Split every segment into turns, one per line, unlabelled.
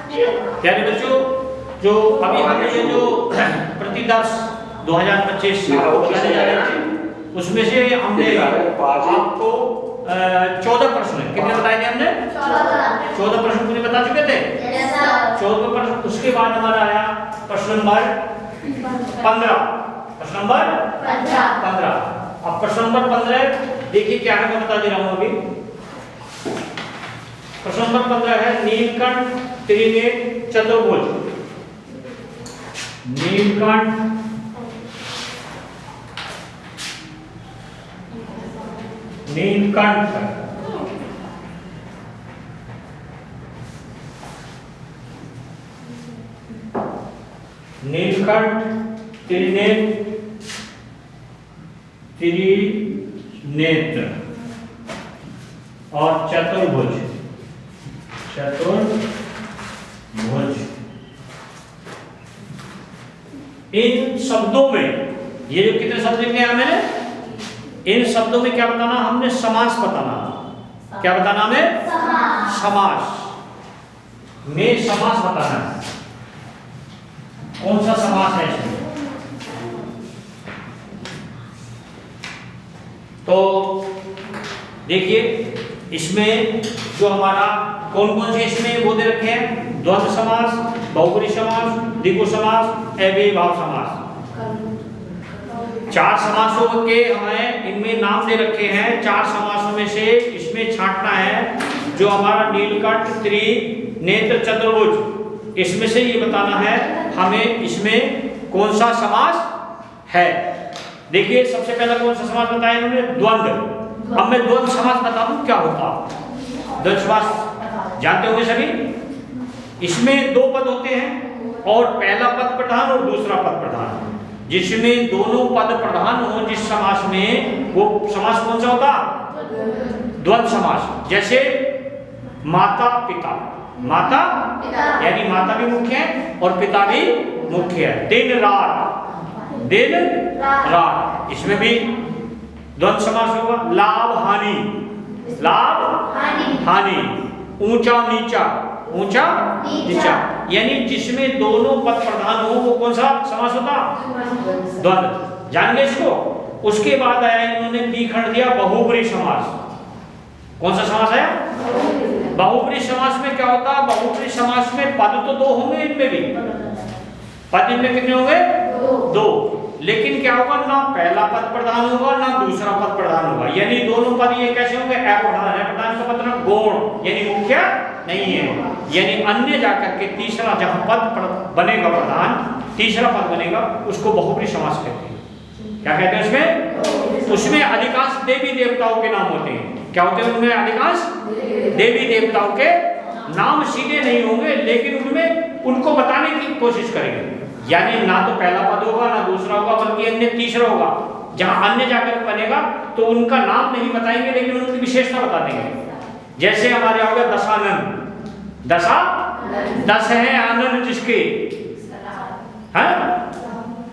प्यारे बच्चों, जो अभी हमने ये जो प्रतिदर्श 2025 बताने जा रहे थे, उसमें से हमने आपको 14 प्रश्न, कितने बताए थे हमने? 14 प्रश्न पूरे बता चुके थे। 14 प्रश्न, उसके बाद हमारा आया प्रश्न नंबर 15। प्रश्न नंबर 15। अब प्रश्न नंबर 15 देखिए क्या है, मैं बता दे रहा हूँ अभी। प्रश्न नंबर 15 है नीलकंठ त्रिनेत्र चतुर्भुज। नीलकंठ नीलकंठ नीलकंठ त्रिनेत्र और चतुर्भुज। इन शब्दों में ये जो कितने शब्द लिखे हैं हमें, इन शब्दों में क्या बताना, हमने समास बताना। क्या बताना हमें? समास में समास बताना है। कौन सा समास है इसमें? तो देखिए इसमें जो हमारा कौन कौन से इसमें वो दे रखे हैं, द्वंद्व समास, बहुब्रीहि समास, द्विगु समास, अव्ययीभाव समास। 4 समासों के हमें इनमें नाम दे रखे हैं। 4 समासों में से इसमें छांटना है जो हमारा नीलकंठ त्रिनेत्र चतुर्भुज, इसमें से ये बताना है हमें इसमें कौन सा समास है। देखिए सबसे पहला कौन सा समास बताया इन्होंने? द्वंद्व। अब मैं द्वंद्व समास बता दूं क्या होता। द्वंद्व समास जानते होंगे सभी। इसमें 2 पद होते हैं और पहला पद प्रधान और दूसरा पद प्रधान। जिसमें दोनों पद प्रधान हो जिस समास में, वो समास कौन सा होता? द्वंद्व समास। जैसे माता पिता, माता यानी माता भी मुख्य है और पिता भी मुख्य है। दिन रात, दिन रात, इसमें भी द्वंद्व समास होगा। लाभ हानि, लाभ हानि, ऊंचा नीचा, ऊंचा नीचा, यानी जिसमें दोनों पद प्रधान हो वो कौन सा समास होता? द्वंद्व। जान गए इसको। उसके बाद आया इन्होंने दी खंड दिया बहुब्रीहि समास। कौन सा समास है? बहुब्रीहि समास में क्या होता है? बहुब्रीहि समास में पद तो 2 होंगे, इनमें भी पद इनमें कितने होंगे? 2। लेकिन क्या होगा, ना पहला पद प्रधान होगा ना दूसरा पद प्रधान होगा, यानी दोनों पद ये कैसे होंगे? अप्रधान। अप्रधान का मतलब गौण, यानी मुख्य नहीं है। यानी अन्य जाकर के तीसरा जहां पद बनेगा प्रधान, तीसरा पद बनेगा, उसको बहुब्रीहि समास कहते हैं। क्या कहते हैं उसमें? उसमें अधिकांश देवी देवताओं के नाम होते हैं। क्या होते हैं उनमें? अधिकांश देवी देवताओं के नाम सीधे नहीं होंगे, लेकिन उनमें उनको बताने की कोशिश करेंगे। यानी ना तो पहला पद होगा ना दूसरा होगा, बल्कि अन्य तीसरा होगा। जहां अन्य जाकर बनेगा तो उनका नाम नहीं बताएंगे, लेकिन उनकी विशेषता बता देंगे। जैसे हमारे हो गया दशानन, दशा 10 है आनंद जिसके, है?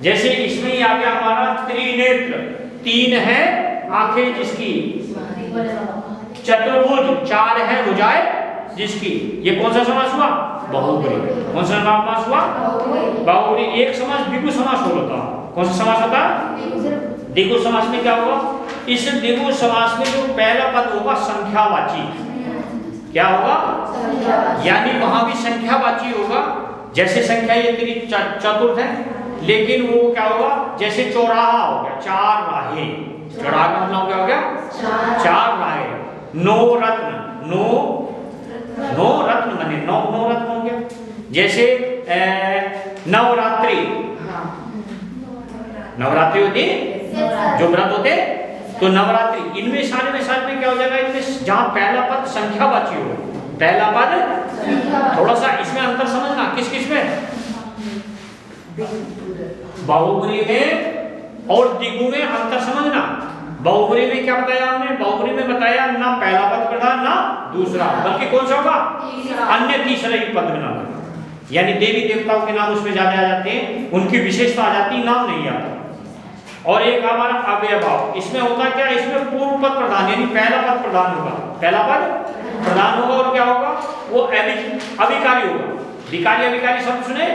जैसे इसमें ही आ गया हमारा त्रिनेत्र, 3 है आंखें जिसकी। चतुर्भुज, 4 है भुजाएं जिसकी। ये कौन सा समास हुआ? बहुब्रीहि। कौन सा समास हुआ? बहुब्रीहि। एक समास द्विगु समास होता। कौन सा समास होता? द्विगु समास में क्या होगा? इस द्विगु समास में जो पहला पद होगा संख्यावाची। क्या होगा? यानी वहां भी संख्यावाची होगा। जैसे संख्या ये तेरी चतुर्थ है, लेकिन वो क्या होगा? जैसे चौराहा हो गया, 4 राहें। चौराहा का मतलब क्या हो गया? 4 राहें। नौ रत्न, नौ रत्न बने, 9 रत्न हो गया। जैसे नवरात्रि, नवरात्रि होती जो व्रत होते, तो नवरात्रि, इनमें सारे में साथ में क्या हो जाएगा? इनमें जहां पहला पद संख्यावाची हो, पहला पद, थोड़ा सा इसमें अंतर समझना। किस किस में? बहुब्रीहि में और द्विगु में अंतर समझना। बहुब्रीहि में क्या बताया हमने? बहुब्रीहि में बताया ना पहला पद प्रधान ना दूसरा, बल्कि कौन सा होगा? अन्य तीसरा ही पद बना। यानी देवी देवताओं के नाम उसमें ज्यादा आ जाते हैं, उनकी विशेषता आ जाती, नाम नहीं आता। और एक हमारा अव्ययभाव, इसमें होता क्या? इसमें पूर्व पद प्रधान, यानी पहला पद प्रधान होगा, पहला पद प्रधान होगा और क्या होगा? वो अभिकारी होगा। विकारी अविकारी शब्द सुने?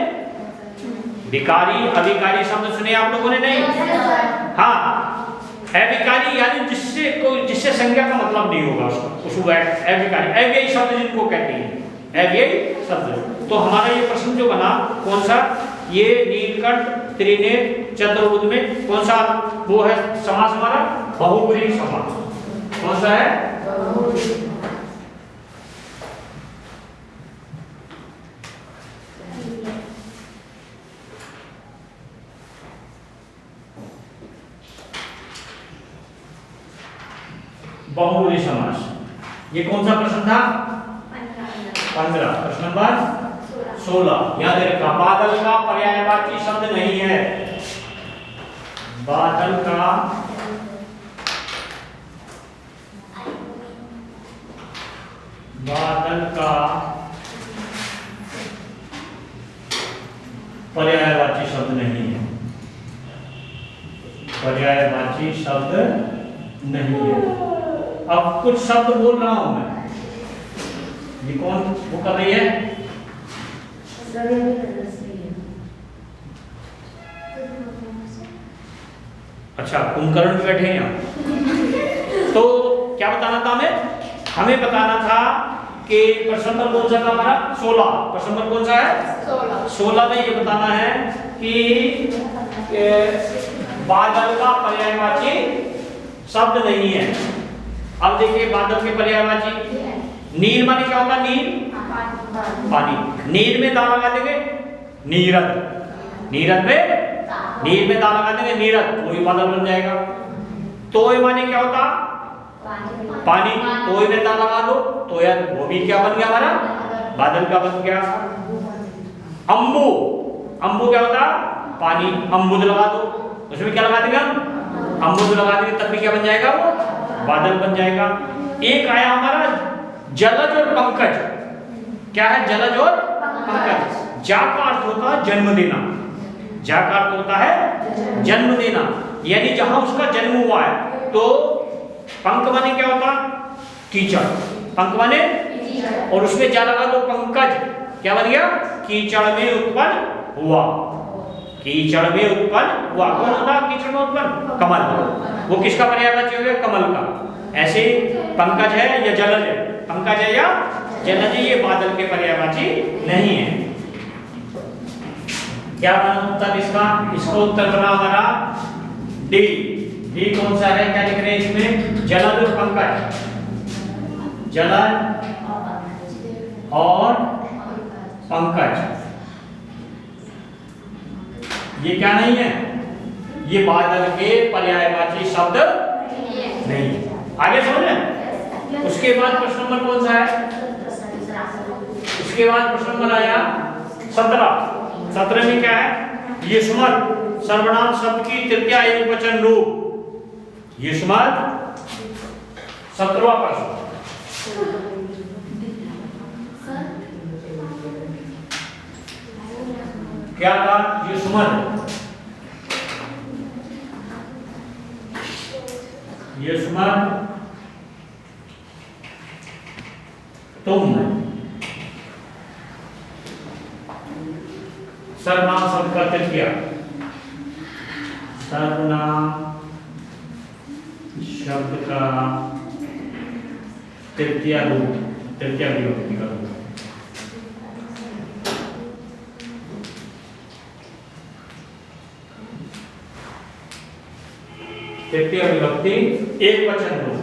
विकारी अविकारी शब्द सुने आप लोगों ने? नहीं। हाँ, अविकारी यानी जिससे संज्ञा का मतलब नहीं होगा उसको अविकारी, अव्ययी शब्द जिनको कहते हैं, अव्ययी शब्द। तो हमारा ये प्रश्न जो बना कौन सा, ये नीलकंठ त्रिनेत्र चतुर्भुज में कौन सा वो है समास हमारा? बहुव्रीहि समास। कौन सा है? बहुव्रीहि समास। ये कौन सा प्रश्न था? 15। प्रश्न नंबर 16 याद रखा। बादल का पर्यायवाची शब्द नहीं है। बादल का पर्यायवाची शब्द नहीं है। पर्यायवाची शब्द नहीं है। अब कुछ शब्द बोल रहा हूं मैं, ये कौन वो कर रही है? अच्छा, कुंभकर्ण भी बैठे हैं यहाँ। तो क्या बताना था हमें बताना था कि प्रश्न नंबर कौन सा था हमारा? 16। प्रश्न नंबर कौन सा है? 16 में ये बताना है कि बादल का पर्यायवाची शब्द नहीं है। अब देखिए बादल के पर्यायवाची नील माने क्या होगा? नील पानी। नील में दा लगा देंगे नीरद, नीरद में नील में दा लगा देंगे नीरद, तो ही बादल बन जाएगा। तोय माने क्या होता? पानी। तोय में दा लगा दो तो यार वो भी क्या बन गया हमारा? बादल का बन गया। अम्बु, अम्बु क्या होता? पानी। अम्बुद लगा दो, उसमें क्या लगा देंगे हम? अम्बुद लगा देंगे, तब भी क्या बन जाएगा? वो बादल बन जाएगा। एक आया हमारा जलज और पंकज। क्या है? जलज और पंकज। जा का अर्थ होता है जन्म देना। जा का अर्थ होता है जन्म देना, यानी जहां उसका जन्म हुआ है। तो पंक माने क्या होता? कीचड़। पंक माने, और उसमें जा लगा दो पंकज, क्या बन गया? कीचड़ में उत्पन्न हुआ। कीचड़ में उत्पन्न हुआ। कौन होता कीचड़ में उत्पन्न? कमल। वो किसका पर्यायवाची हो गया? कमल का। ऐसे पंकज है या जलज है? पंकज है या जलज है, ये बादल के पर्यायवाची नहीं है। क्या बना उत्तर इसका? इसका उत्तर बना हमारा डी। डी कौन सा है? क्या लिख रहे हैं इसमें? जलज और पंकज। जलज और पंकज ये क्या नहीं है? ये बादल के पर्यायवाची शब्द नहीं। आगे समझ। उसके बाद प्रश्न नंबर कौन सा है? उसके बाद प्रश्न नंबर आया 17। 17 में क्या है? ये सुमत सर्वनाम शब्द की तृतीया एकवचन रूप। ये सुमत 17वां प्रश्न। क्या था? ये सुमत, ये सुमत तुम सर्वनाम शब्द का तृतीया, सर्वनाम शब्द का तृतीया रूप, तृतीया विभक्ति का रूप। तृतीय विभक्ति एक वचन रूप।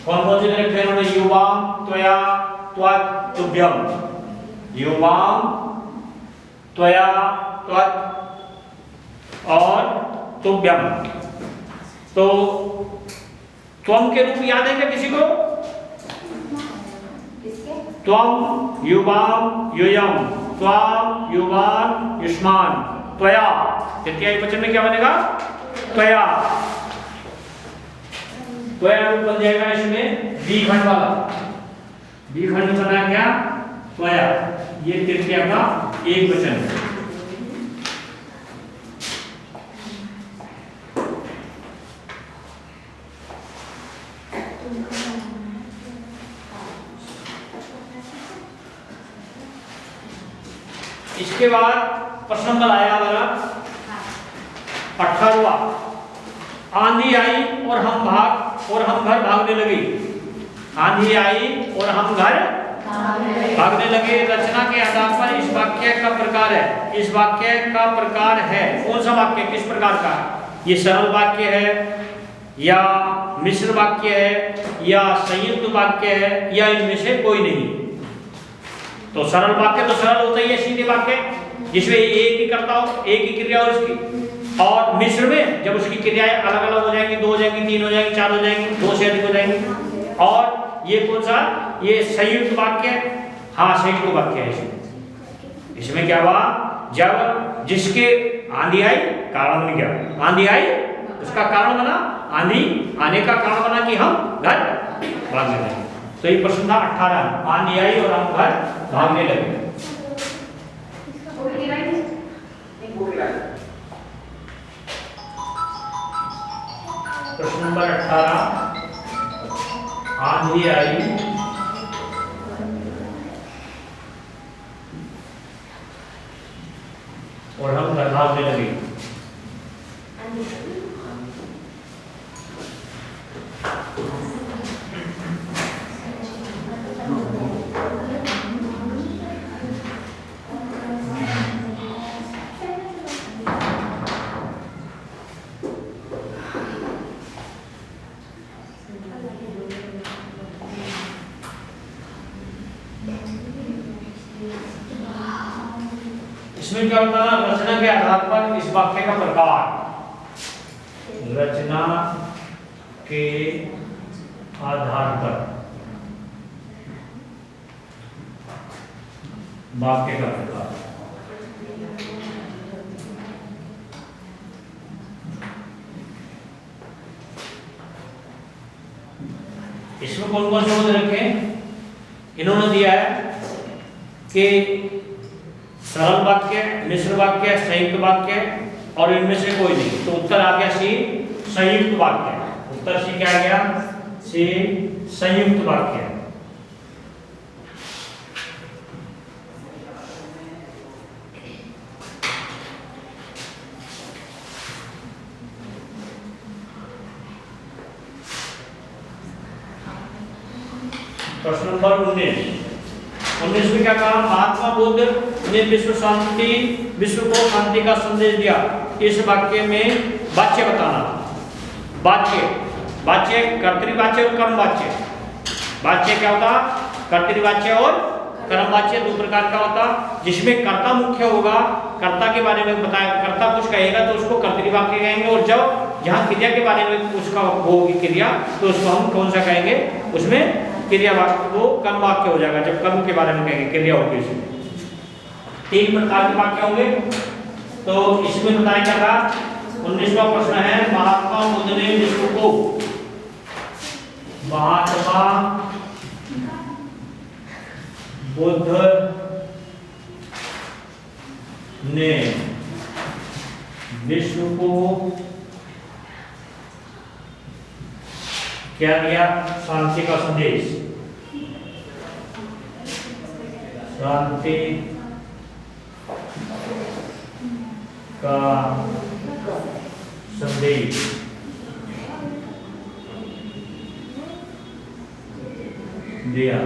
कौन कौन से लिखे उन्होंने? युवाम, त्वया, त्वत्, तुभ्यम। युवाम, त्वया, त्वत् और तुभ्यम। तो त्वम के रूप याद है क्या किसी को? त्वम, युवाम, युयम, त्वाम, युवान, युष्मान, त्वया। तृतीय वचन में क्या बनेगा? त्वया। त्वया रूप बन जाएगा इसमें बी खंड वाला। बी खंड बना क्या? त्वया। ये तृतीया का एक वचन है। इसके बाद प्रश्न नंबर आया हमारा 18वां। आंधी आई और हम घर भागने लगे। आंधी आई और हम घर भागने लगे। रचना के आधार पर इस वाक्य का प्रकार है। इस वाक्य का प्रकार है कौन सा वाक्य, किस प्रकार का? ये सरल वाक्य है या मिश्र वाक्य है या संयुक्त वाक्य है या इनमें से कोई नहीं। तो सरल वाक्य तो सरल होता ही है, सीधे वाक्य जिसमें एक ही कर्ता हो, एक ही क्रिया हो उसकी। और मिश्र में जब उसकी क्रियाएं अलग अलग हो जाएंगी, 2 हो जाएंगी, 3 हो जाएंगी, 4 हो जाएंगी, 2 से अधिक हो जाएंगी। और ये कौन सा, ये संयुक्त वाक्य। हाँ, संयुक्त वाक्य है। इसमें क्या हुआ, जब जिसके आंधी आई कारण बन गया, आंधी आई उसका कारण बना, आंधी आने का कारण बना कि हम घर भागने लगे। तो ये प्रश्न था 18। आंधी आई और हम घर भागने लगे। प्रश्न नंबर 18। आंधी आई और हम घर भागने लगे। इसमें क्या होता है, रचना के आधार पर इस वाक्य का प्रकार, रचना के आधार पर वाक्य का प्रकार। इसमें कौन कौन से शब्द रखे इन्होंने दिया है कि सरल वाक्य, मिश्र वाक्य, संयुक्त वाक्य और इनमें से कोई नहीं। तो उत्तर आ गया सी, संयुक्त वाक्य। उत्तर सी क्या आ गया, सी संयुक्त वाक्य। प्रश्न नंबर 19 में क्या कहा, महात्मा बुद्ध ने विश्व को शांति का संदेश दिया। इस वाक्य में वाच्य बताना। वाच्य कर्तृवाच्य और कर्मवाच्य। वाच्य क्या होता, कर्तृवाच्य और कर्मवाच्य दो प्रकार का होता। जिसमें कर्ता मुख्य होगा, कर्ता के बारे में बताया, कर्ता कुछ कहेगा तो उसको कर्तृवाक्य कहेंगे। और जब जहाँ क्रिया के बारे में उसका होगी क्रिया तो उसको हम कौन सा कहेंगे, उसमें क्रिया वाक्य, वो कर्म वाक्य हो जाएगा जब कर्म के बारे में कहेंगे, क्रिया होगी। इसमें 3 प्रकार के वाक्य होंगे। तो इसमें बताया क्या था, 19वां प्रश्न है, महात्मा बुद्ध ने विश्व को, महात्मा बुद्ध ने विश्व को क्या दिया, शांति का संदेश। शांति का संदेश दिया।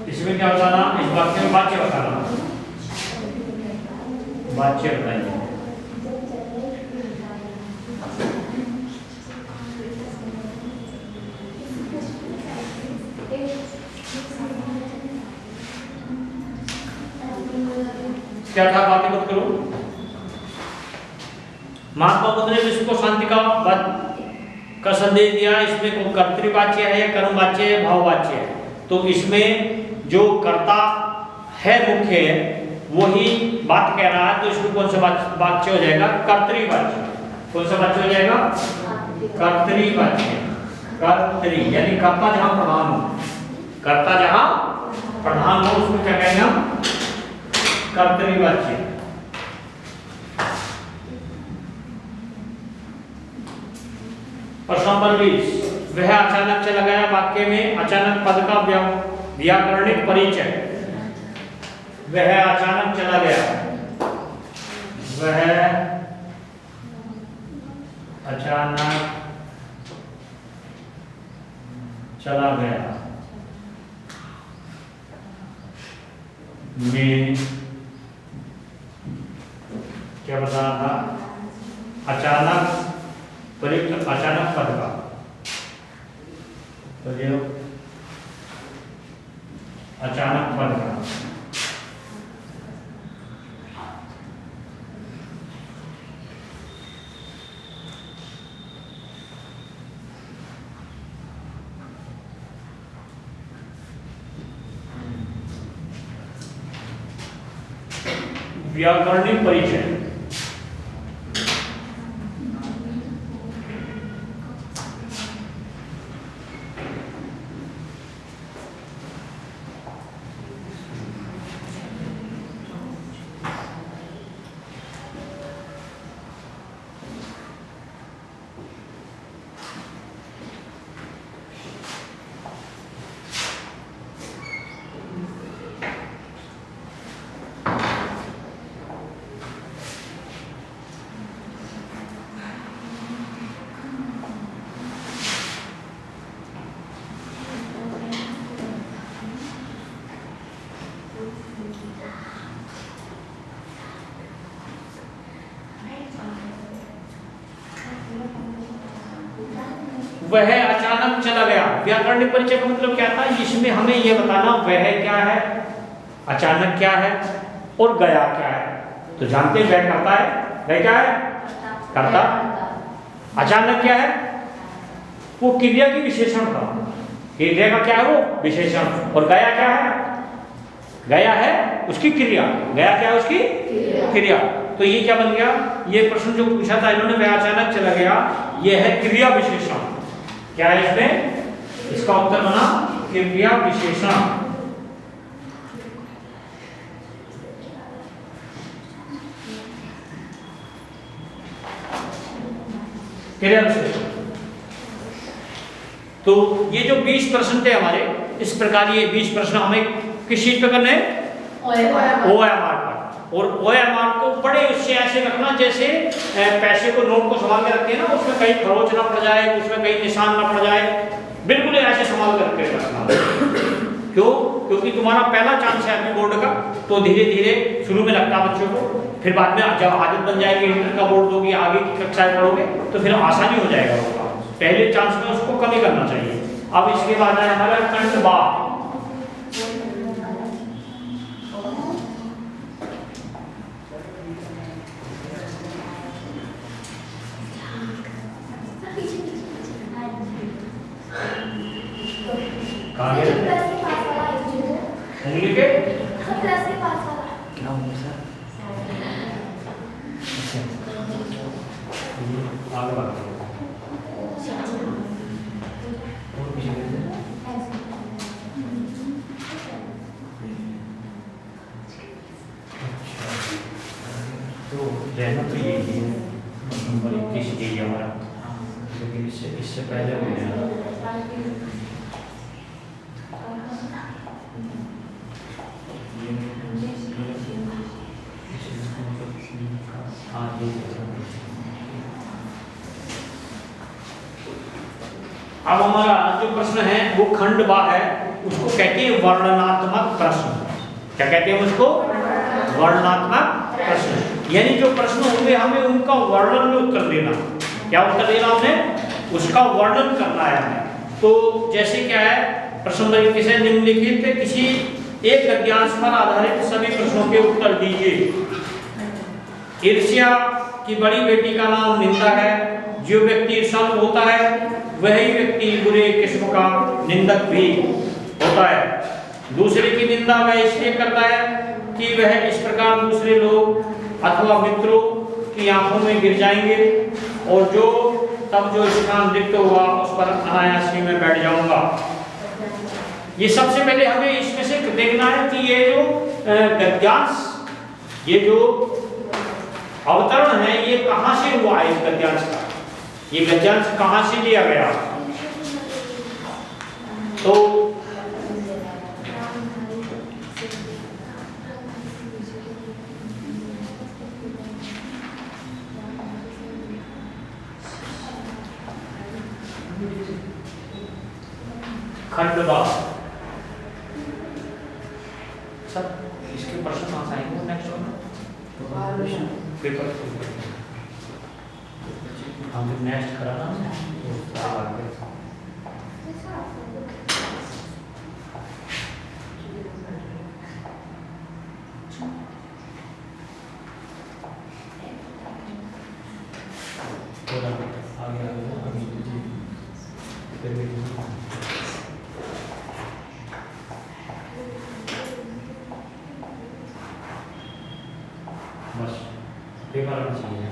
इसमें क्या बताना, इस वाक्य में वाच्य बताना। वाच्य बताइए। क्या था, बातें मत करो। महात्मा बुद्ध ने विश्व को शांति का संदेश दिया। इसमें कर्तृवाच्य है या कर्मवाच्य है, भाववाच्य है। तो इसमें जो कर्ता है मुख्य है वही बात कह रहा है, तो इसमें कौन सा वाच्य हो जाएगा, कर्तृवाच्य। कौन सा वाच्य हो जाएगा, कर्तृवाच्य। कर्तृ यानी कर्ता जहां प्रधान हो, कर्ता जहां प्रधान हो उसको क्या कहेंगे हम, कर्तृवाच्य। प्रश्न नंबर 20, वह अचानक चला गया वाक्य में अचानक पद का व्याकरणिक परिचय। वह अचानक चला गया, वह अचानक चला गया में क्या बताना था? अचानक प्रयुक्त अचानक पद का प्रयोग, अचानक पद का व्याकरणिक परिचय। वह अचानक चला गया, व्याकरणिक परिचय का मतलब क्या था? इसमें हमें यह बताना वह क्या है, अचानक क्या है और गया क्या है। तो जानते हैं वह करता है, वह क्या है? करता। अचानक क्या है? वो क्रिया की विशेषण था, क्रिया का क्या है? वो विशेषण। और गया क्या है? गया है उसकी क्रिया, गया क्या है? उसकी क्रिया। तो ये क्या बन गया? ये प्रश्न जो पूछा था इन्होंने, वह अचानक चला गया, यह है क्रिया विशेषण। क्या है इसमें? इसका उत्तर बना क्रिया विशेषण। क्रिया विशेषण। तो ये जो 20 प्रश्न थे हमारे, इस प्रकार ये 20 प्रश्न हमें किस चीज पे करने हैं? OMR पर। और OMR को बड़े उससे ऐसे रखना जैसे पैसे को, नोट को संभाल के रखते हैं ना, उसमें कहीं खरोच ना पड़ जाए, उसमें कहीं निशान ना पड़ जाए, बिल्कुल ऐसे संभाल करके रखना। क्यों? क्योंकि तुम्हारा पहला चांस है अपने बोर्ड का, तो धीरे धीरे शुरू में लगता है बच्चों को, फिर बाद में जब आदत बन जाएगी, इंटर का बोर्ड दोगे, आगे की कक्षाएं पढ़ोगे, तो फिर आसानी हो जाएगा उसका। पहले चांस में उसको कम ही करना चाहिए। अब इसके बाद है हमारा खंड बा। उंगली के क्या होंगे सर? आगे बढ़ तो रहना तो यही है, नंबर 21 यही है हमारा, लेकिन इससे पहले हो गया। अब हमारा जो प्रश्न है वो खंड बा है, उसको कहते हैं वर्णनात्मक प्रश्न। क्या कहते हैं उसको? वर्णनात्मक प्रश्न। यानी जो प्रश्न होंगे हमें उनका वर्णन में उत्तर देना। क्या उत्तर देना? हमने उसका वर्णन करना है हमें। तो जैसे क्या है, प्रश्न नंबर 21 है, निम्नलिखित किसी एक गद्यांश पर आधारित सभी प्रश्नों के उत्तर दीजिए। ईर्ष्या की बड़ी बेटी का नाम निंदा है। जो व्यक्ति ईर्ष्यालु होता है वही व्यक्ति बुरे किस्म का निंदक भी होता है। दूसरे की निंदा वह इसलिए करता है कि वह इस प्रकार दूसरे लोग अथवा मित्रों की आंखों में गिर जाएंगे, और जो स्थान रिक्त हुआ उस पर अनायास ही मैं बैठ जाऊंगा। ये सबसे पहले हमें इसमें से देखना है कि ये जो गद्यांश, ये जो अवतरण है, ये कहाँ से हुआ है इस गद्यांश का। ये गद्यांश कहाँ से लिया गया? तो खंडवा। सर इसके प्रश्न कहाँ से आएंगे नेक्स्ट पेपर? हम नेक्स्ट कराना बस पेपर आना चाहिए।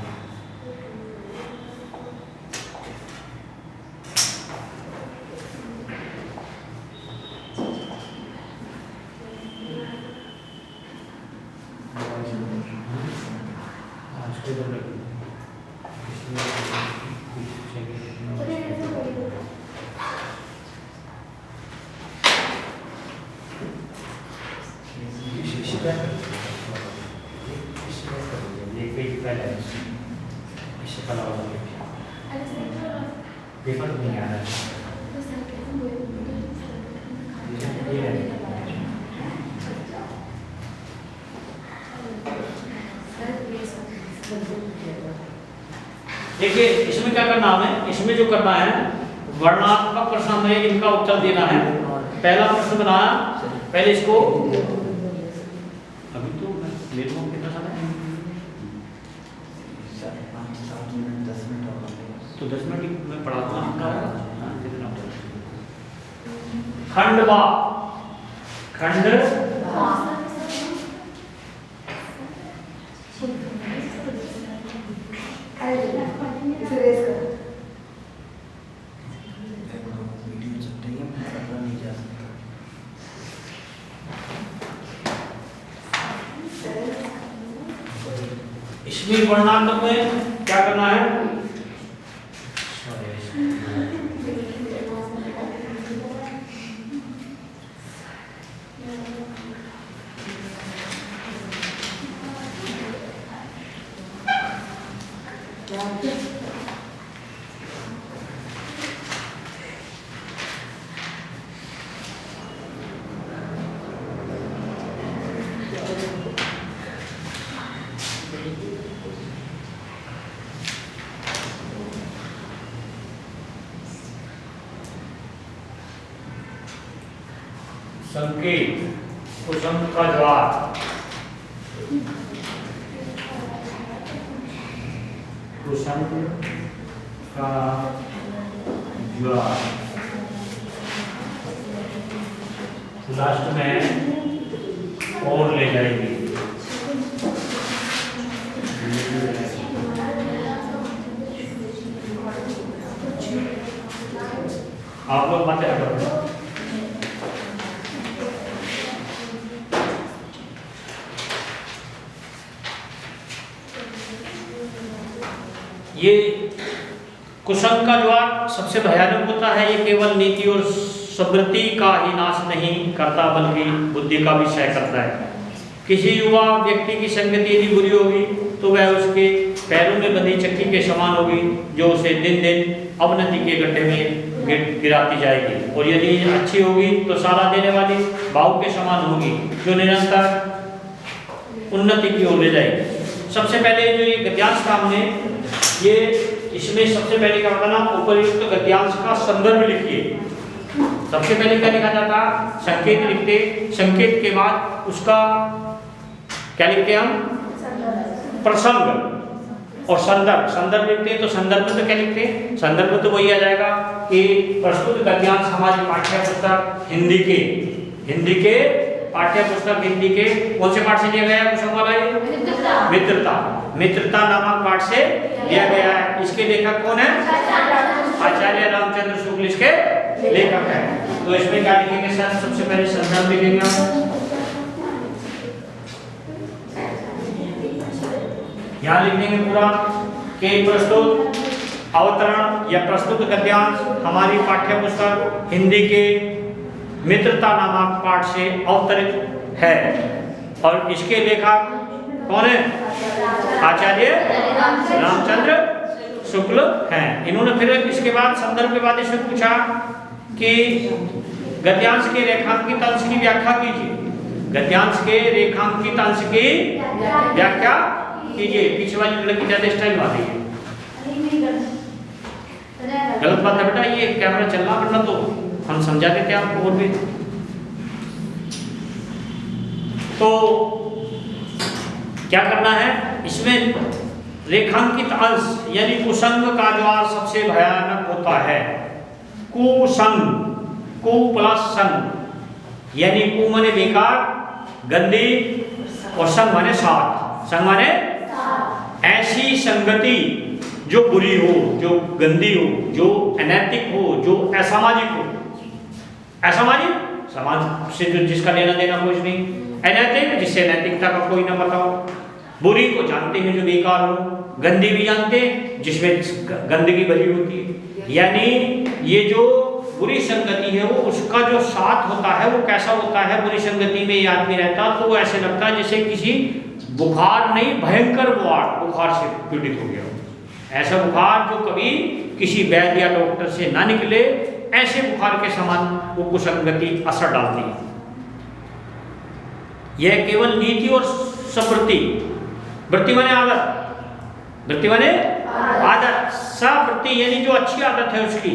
पेपर नहीं आ रहा है। देखिए इसमें क्या करना है, इसमें जो करना है वर्णात्मक प्रश्न में इनका उत्तर देना है। पहला प्रश्न बनाया, पहले इसको अभी तो मेरे को कितना समय है? तो 10 मिनट में पढ़ाता हूँ। खंडवा, खंड इसमें वर्णात्मक में क्या करना है? संकेत, कुसुम का द्वार, कुसुम का द्वार लास्ट में और ले जाएगी। आप लोग बातें करो। ये कुसुम का द्वार सबसे भयानक होता है। ये केवल नीति और समृद्धि का ही नाश नहीं करता बल्कि बुद्धि का भी क्षय करता है। किसी युवा व्यक्ति की संगति यदि बुरी होगी तो वह उसके पैरों में बंधी चक्की के समान होगी जो उसे दिन दिन अवनति के गड्ढे में गिराती जाएगी, और यदि अच्छी होगी तो सारा देने वाली बाहु के समान होगी जो निरंतर उन्नति की ओर ले जाएगी। सबसे पहले जो ये गद्यांश का हमने ये इसमें सबसे पहले क्या बताना, उपयुक्त गद्यांश का संदर्भ लिखिए। सबसे पहले क्या लिखा जाता? संकेत लिखते, संकेत के बाद उसका क्या लिखते हम? प्रसंग और संदर्भ। संदर्भ लिखते हैं तो संदर्भ में तो क्या लिखते हैं? संदर्भ में तो वही आ जाएगा कि प्रस्तुत गद्यांश हमारी पाठ्य पुस्तक हिंदी के पाठ्य पुस्तक हिंदी के कौन से पाठ से लिया गया है? कुसुम वाला मित्रता नामक पाठ से लिया गया है। इसके लेखक कौन है? आचार्य रामचंद्र शुक्ल इसके लेखक है। तो इसमें क्या लिखेंगे सर? सबसे पहले संदर्भ लिखेंगे हम। यहाँ लिख देंगे पूरा के प्रस्तुत अवतरण या प्रस्तुत गद्यांश हमारी पाठ्य पुस्तक हिंदी के मित्रता नामक पाठ से अवतरित है और इसके लेखक कौन है? आचार्य रामचंद्र शुक्ल हैं। इन्होंने फिर इसके बाद संदर्भ के बाद इससे पूछा कि गद्यांश के रेखांकित अंश की व्याख्या कीजिए। गद्यांश के रेखांकित अंश की व्याख्या कीजिए। पीछे वाली लड़की ज्यादा स्टाइल मार रही है। गलत बात है बेटा, ये कैमरा चलना पड़ना तो हम समझा देते आपको। और भी तो क्या करना है इसमें? रेखांकित अंश यानी कुसंग का ज्वार सबसे भयानक होता है। कुसंग, कु प्लस संग, यानी कु माने बेकार, गंदी और संग माने साथ। संग माने ऐसी संगति जो बुरी हो, जो गंदी हो, जो अनैतिक हो, जो असामाजिक हो। असामाजिक समाज से जो जिसका लेना देना कुछ नहीं, अनैतिक जिससे नैतिकता का कोई ना पता हो, बुरी को जानते हैं जो बेकार हो, गंदी भी जानते हैं जिसमें गंदगी भरी होती है। यानी ये जो बुरी संगति है वो उसका जो साथ होता है वो कैसा होता है? बुरी संगति में ये आदमी रहता तो वो ऐसे लगता है जैसे किसी बुखार नहीं भयंकर बुखार से पीड़ित हो गया हो। ऐसा बुखार जो कभी किसी वैद्य या डॉक्टर से ना निकले, ऐसे बुखार के समान वो कुसंगति असर डालती है। यह केवल नीति और समृद्धि, वृत्ति माने आदत, वृत्ति माने आदत, सवृत्ति यानी जो अच्छी आदत है उसकी,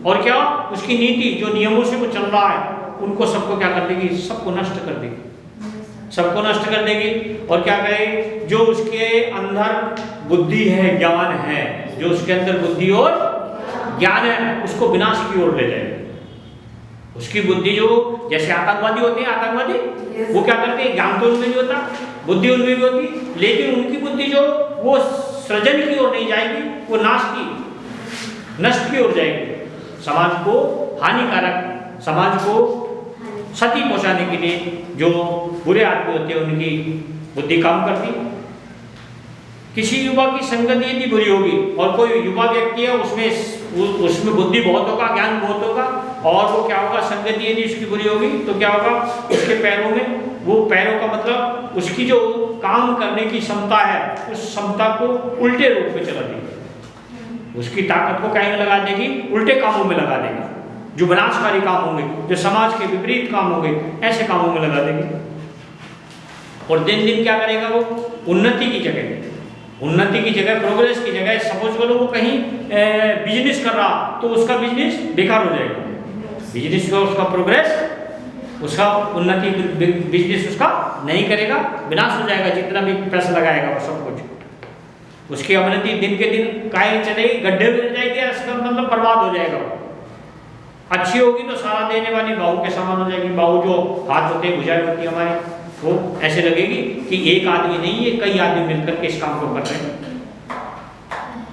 और क्या उसकी नीति जो नियमों से वो चल रहा है उनको सबको क्या कर देगी? सबको नष्ट कर देगी, सबको नष्ट कर देगी। और क्या कहे? जो उसके अंदर बुद्धि है, ज्ञान है, जो उसके अंदर बुद्धि और ज्ञान है उसको विनाश की ओर ले जाएगी। उसकी बुद्धि जो जैसे आतंकवादी होते हैं, आतंकवादी वो क्या करते हैं? ज्ञान तो उनमें नहीं होता, बुद्धि उनमें भी होती, लेकिन उनकी बुद्धि जो वो सृजन की ओर नहीं जाएगी, वो नाश की, नष्ट की ओर जाएगी। समाज को हानिकारक, समाज को क्षति पहुंचाने के लिए जो बुरे आदमी होते हैं उनकी बुद्धि काम करती। किसी युवा की संगति यदि बुरी होगी और कोई युवा व्यक्ति है उसमें बुद्धि बहुत होगा, ज्ञान बहुत होगा, और वो क्या होगा? संगति यदि उसकी बुरी होगी तो क्या होगा? उसके पैरों में, वो पैरों का मतलब उसकी जो काम करने की क्षमता है उस क्षमता को उल्टे रूप में चला देगी। उसकी ताकत को कहीं लगा देगी, उल्टे कामों में लगा देगी, जो विनाशकारी काम होंगे, जो समाज के विपरीत काम होंगे, ऐसे कामों में लगा देगी। और दिन दिन क्या करेगा? वो उन्नति की जगह प्रोग्रेस की जगह, सपोज करो वो कहीं बिजनेस कर रहा तो उसका बिजनेस बेकार हो जाएगा, बिजनेस का उसका प्रोग्रेस, उसका उन्नति, बिजनेस उसका नहीं करेगा, विनाश हो जाएगा। जितना भी पैसा लगाएगा वो सब कुछ, उसकी अवनति दिन के दिन काहे चलेगी, गड्ढे में जाएगी, इसका मतलब बर्बाद हो जाएगा। अच्छी होगी तो सारा देने वाली बहू के समान हो जाएगी। बहू जो हाथ होते हैं, भुजाएं होती है हमारे, वो ऐसे लगेगी कि एक आदमी नहीं है, कई आदमी मिलकर के इस काम को कर रहे हैं।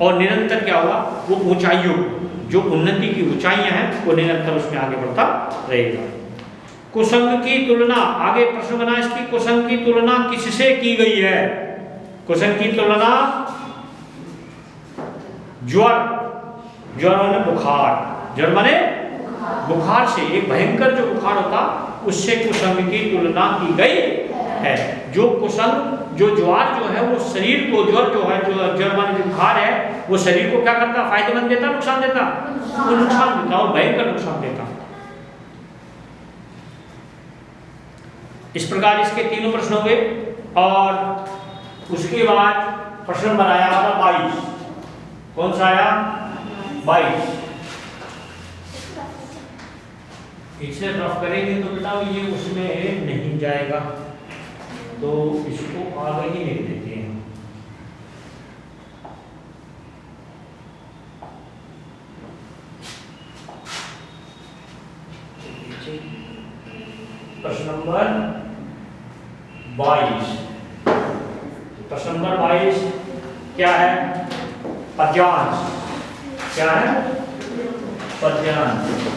और निरंतर क्या होगा? वो ऊंचाइयों, जो उन्नति की ऊंचाइयां हैं वो निरंतर उसमें आगे बढ़ता रहेगा। कुसंग की तुलना, आगे प्रश्न बना इसकी, कुसंग की तुलना किससे की गई है? कुसंग की तुलना ज्वर माने बुखार, ज्वर माने बुखार से, एक भयंकर जो बुखार होता उससे कुसंग की तुलना की गई है। जो कुसंग, जो ज्वार जो है वो शरीर को, ज्वर जो है, जो ज्वर माने बुखार है, वो शरीर को क्या करता? फायदेमंद देता, नुकसान देता? वो नुकसान देता और भयंकर नुकसान देता। इस प्रकार इसके तीनों प्रश्न हुए और उसके बाद प्रश्न नंबर आया हमारा 22। कौन सा आया? 22। इसे रफ करेंगे तो बेटा ये उसमें नहीं जाएगा, तो इसको आगे ही लिख देते हैं। प्रश्न नंबर 22। प्रश्न नंबर 22 क्या है? पद्यांश। क्या है? पद्यांश।